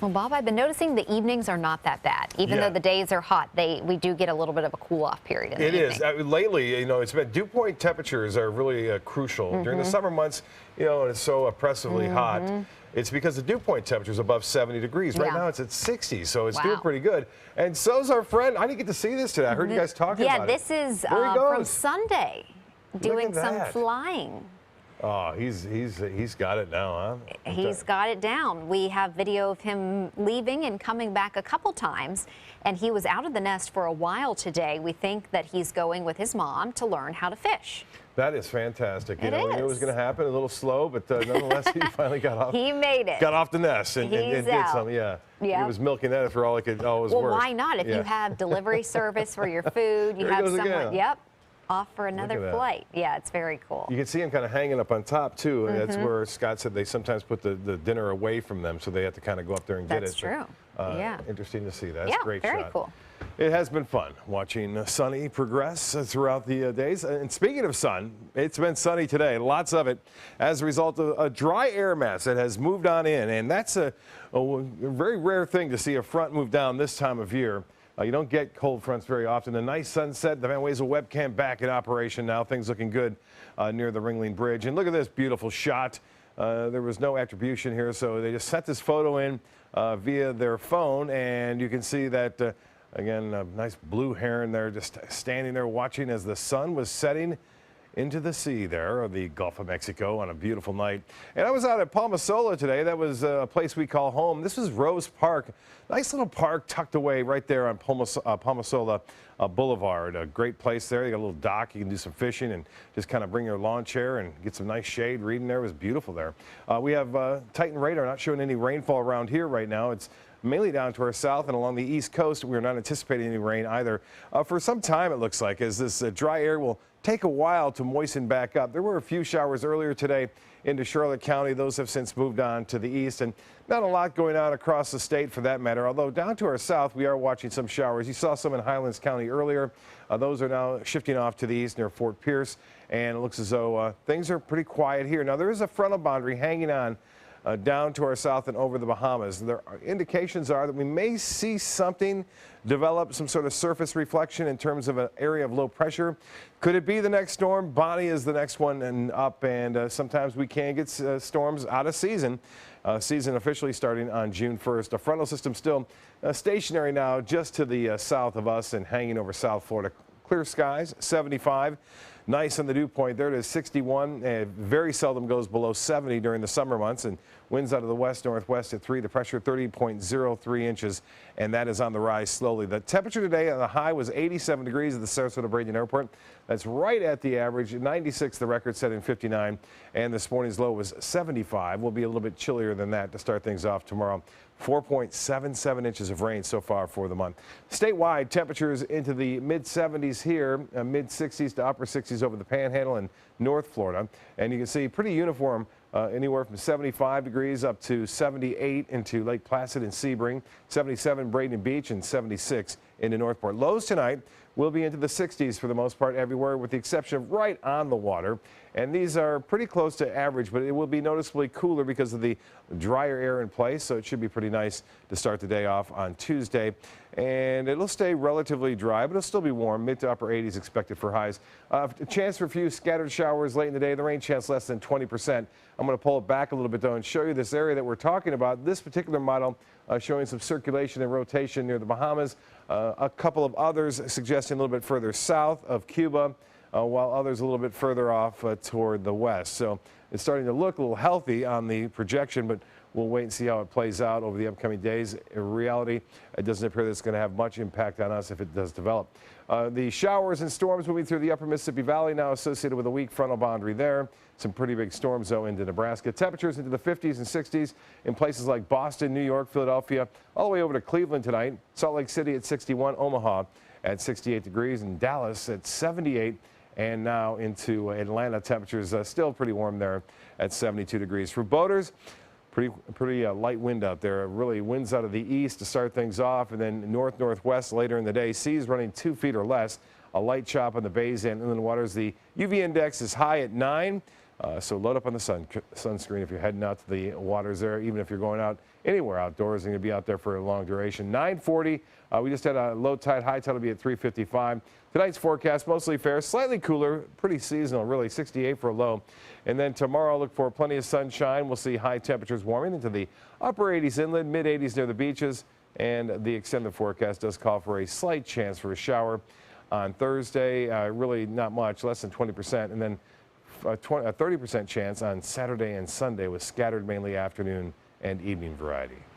Well, Bob, I've been noticing the evenings are not that bad. Even though the days are hot, we do get a little bit of a cool-off period in the evening. It is. Lately, it's been dew point temperatures are really crucial. During the summer months, it's so oppressively hot. It's because the dew point temperature is above 70 degrees. Right now it's at 60, so it's doing pretty good. And so's our friend. I didn't get to see this today. I heard you guys talking about it. Yeah, this is from Sunday, doing some flying. Oh, he's got it now, huh? He's got it down. We have video of him leaving and coming back a couple times, and he was out of the nest for a while today. We think that he's going with his mom to learn how to fish. That is fantastic. We knew it was going to happen, a little slow, but nonetheless, he finally got off. He made it. Got off the nest and did something. Yeah. He was milking that for all it could always work. Well, why not? If you have delivery service for your food, you have someone. Yep. Off for another flight. Yeah, it's very cool. You can see him kind of hanging up on top, too. And that's where Scott said they sometimes put the dinner away from them, so they have to kind of go up there and get it. That's true. Yeah. Interesting to see. That's a great shot. Very cool. It has been fun watching Sunny progress throughout the days. And speaking of sun, it's been sunny today, lots of it, as a result of a dry air mass that has moved on in. And that's a very rare thing to see a front move down this time of year. You don't get cold fronts very often. A nice sunset. The Van Wezel webcam back in operation now. Things looking good near the Ringling Bridge. And look at this beautiful shot. There was no attribution here, so they just sent this photo in via their phone. And you can see that, again, a nice blue heron there just standing there watching as the sun was setting into the sea there, or the Gulf of Mexico, on a beautiful night. And I was out at Palmasola today. That was a place we call home. This is Rose Park. Nice little park tucked away right there on Palmasola Boulevard. A great place there. You got a little dock. You can do some fishing and just kind of bring your lawn chair and get some nice shade. Reading there. It was beautiful there. We have Titan radar not showing any rainfall around here right now. It's mainly down to our south and along the east coast. We're not anticipating any rain either for some time, it looks like, as this dry air will take a while to moisten back up. There were a few showers earlier today into Charlotte County. Those have since moved on to the east, and not a lot going on across the state for that matter, although down to our south we are watching some showers. You saw some in Highlands County earlier. Those are now shifting off to the east near Fort Pierce, and it looks as though things are pretty quiet here. Now there is a frontal boundary hanging on down to our south and over the Bahamas. There are indications are that we may see something develop, some sort of surface reflection in terms of an area of low pressure. Could it be the next storm? Bonnie is the next one and up, and sometimes we can get storms out of season. Season officially starting on June 1st. A frontal system still stationary now just to the south of us and hanging over South Florida. Clear skies, 75. Nice on the dew point there. It is 61. Very seldom goes below 70 during the summer months, and winds out of the west-northwest at 3. The pressure 30.03 inches, and that is on the rise slowly. The temperature today, the high was 87 degrees at the Sarasota Braden Airport. That's right at the average. 96, the record set in 59, and this morning's low was 75. We'll be a little bit chillier than that to start things off tomorrow. 4.77 inches of rain so far for the month. Statewide, temperatures into the mid-70s here, mid-60s to upper 60s over the Panhandle and North Florida. And you can see pretty uniform, anywhere from 75 degrees up to 78 into Lake Placid and Sebring, 77 Braden Beach, and 76 into Northport. Lows tonight will be into the 60s for the most part everywhere, with the exception of right on the water. And these are pretty close to average, but it will be noticeably cooler because of the drier air in place. So it should be pretty nice to start the day off on Tuesday. And it'll stay relatively dry, but it'll still be warm. Mid to upper 80s expected for highs. A chance for a few scattered showers late in the day. The rain chance less than 20%. I'm going to pull it back a little bit, though, and show you this area that we're talking about. This particular model showing some circulation and rotation near the Bahamas. A couple of others suggesting a little bit further south of Cuba, while others a little bit further off toward the west. So it's starting to look a little healthy on the projection, but we'll wait and see how it plays out over the upcoming days. In reality, it doesn't appear that it's going to have much impact on us if it does develop. The showers and storms moving through the upper Mississippi Valley now associated with a weak frontal boundary there. Some pretty big storms, though, into Nebraska. Temperatures into the 50s and 60s in places like Boston, New York, Philadelphia, all the way over to Cleveland tonight. Salt Lake City at 61, Omaha at 68 degrees, and Dallas at 78. And now into Atlanta, temperatures still pretty warm there at 72 degrees. For boaters, pretty light wind out there. Really winds out of the east to start things off, and then north-northwest later in the day. Seas running 2 feet or less. A light chop on the bays and inland waters. The UV index is high at 9. So load up on the sunscreen if you're heading out to the waters there, even if you're going out anywhere outdoors and you'll be out there for a long duration. 9:40, we just had a low tide, high tide will be at 3:55. Tonight's forecast mostly fair, slightly cooler, pretty seasonal, really 68 for a low. And then tomorrow, look for plenty of sunshine. We'll see high temperatures warming into the upper 80s inland, mid 80s near the beaches. And the extended forecast does call for a slight chance for a shower on Thursday. Really not much, less than 20%. And then a 30% chance on Saturday and Sunday with scattered mainly afternoon and evening variety.